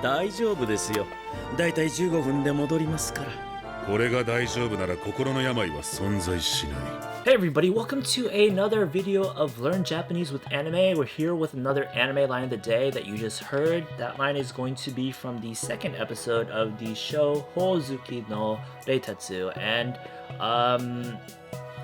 大丈夫ですよ。だいたい15分で戻りますから。これが大丈夫なら心の病は存在しない。Hey everybody, welcome to another video of Learn Japanese with Anime. We're here with another anime line of the day that you just heard. That line is going to be from the second episode of the show Hoozuki no Reitetsu. And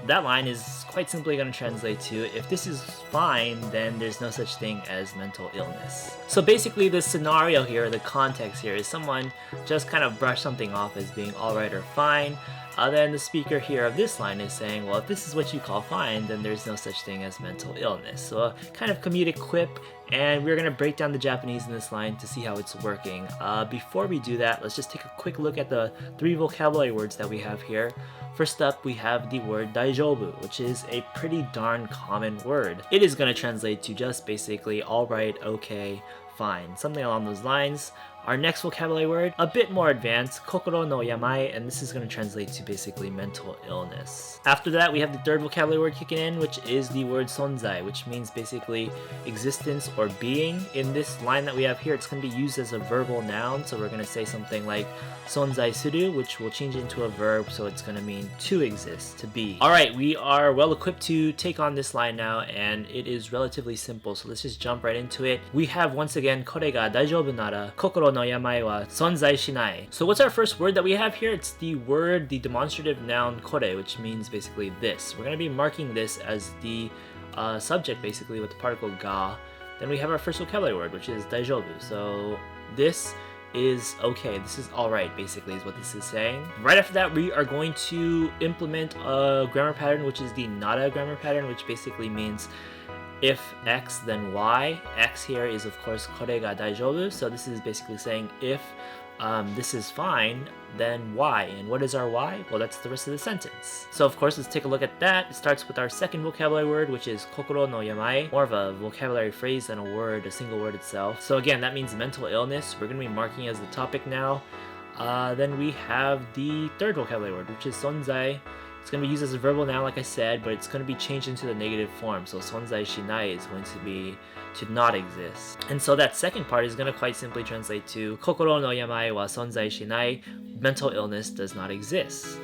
that line is quite simply going to translate to, if this is fine, then there's no such thing as mental illness. So basically the scenario here, the context here, is someone just kind of brushed something off as being alright or fine. Then the speaker here of this line is saying, well, if this is what you call fine, then there's no such thing as mental illness. So a kind of comedic quip, and we're going to break down the Japanese in this line to see how it's working. Before we do that, let's just take a quick look at the 3 vocabulary words that we have here. First up, we have the word daijoubu, which is a pretty darn common word. It is going to translate to just basically alright, okay, fine, something along those lines. Our next vocabulary word, a bit more advanced, kokoro no yamai, and this is going to translate to basically mental illness. After that, we have the third vocabulary word kicking in, which is the word sonzai, which means basically existence or being. In this line that we have here, it's going to be used as a verbal noun, so we're going to say something like sonzai suru, which will change into a verb, so it's going to mean to exist, to be. Alright, we are well equipped to take on this line now, and it is relatively simple, so let's just jump right into it. We have, once again, kore ga daijoubu nara, kokoro no yamai wa sonzai shinai. So what's our first word that we have here? It's the word, the demonstrative noun kore, which means basically this. We're going to be marking this as the subject basically with the particle ga. Then we have our first vocabulary word, which is daijoubu. So this is okay, this is alright basically is what this is saying. Right after that, we are going to implement a grammar pattern, which is the nara grammar pattern, which basically means if X, then Y. X here is, of course, kore ga daijoubu. So this is basically saying if this is fine, then Y. And what is our Y? Well, that's the rest of the sentence. So, of course, let's take a look at that. It starts with our second vocabulary word, which is kokoro no yamai. More of a vocabulary phrase than a word, a single word itself. So again, that means mental illness. We're going to be marking as the topic now. Then we have the third vocabulary word, which is sonzai. It's going to be used as a verbal noun, like I said, but it's going to be changed into the negative form. So sonzai shinai is going to be to not exist. And so that second part is going to quite simply translate to kokoro no yamai wa sonzai shinai. Mental illness does not exist.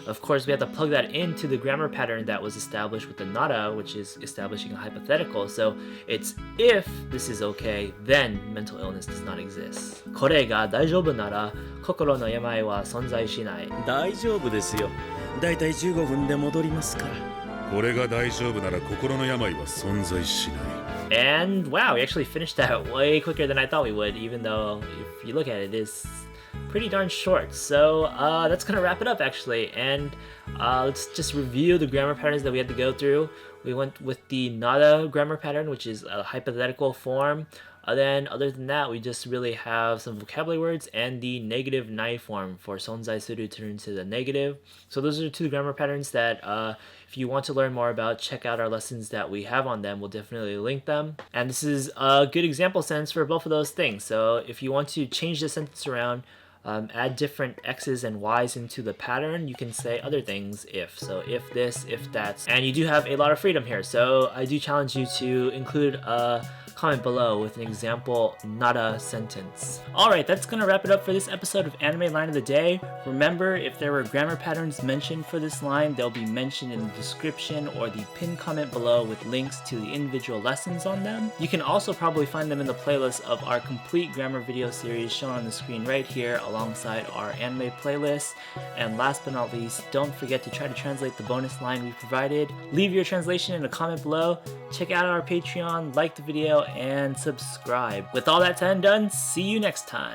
Of course, we have to plug that into the grammar pattern that was established with the nara, which is establishing a hypothetical. So it's if this is okay, then mental illness does not exist. Kore ga daijoubu nara, kokoro no yamai wa sonzai shinai. 大丈夫ですよ。だいたい15分で戻りますから。これが大丈夫なら心の病は存在しない。 And wow, we actually finished that way quicker than I thought we would, even though if you look at it, it's pretty darn short. So that's gonna wrap it up actually, and let's just review the grammar patterns that we had to go through. We went with the nara grammar pattern, which is a hypothetical form. Then other than that, we just really have some vocabulary words and the negative nai form for sonzai suru turned into the negative. So those are the 2 grammar patterns that if you want to learn more about, check out our lessons that we have on them. We'll definitely link them. And this is a good example sentence for both of those things. So if you want to change the sentence around, add different X's and Y's into the pattern, you can say other things if. So if this, if that. And you do have a lot of freedom here. So I do challenge you to include a comment below with an example nara sentence. Alright, that's gonna wrap it up for this episode of Anime Line of the Day. Remember, if there were grammar patterns mentioned for this line, they'll be mentioned in the description or the pinned comment below with links to the individual lessons on them. You can also probably find them in the playlist of our complete grammar video series shown on the screen right here alongside our anime playlist. And last but not least, don't forget to try to translate the bonus line we provided. Leave your translation in a comment below. Check out our Patreon, like the video, and subscribe. With all that said and done, see you next time.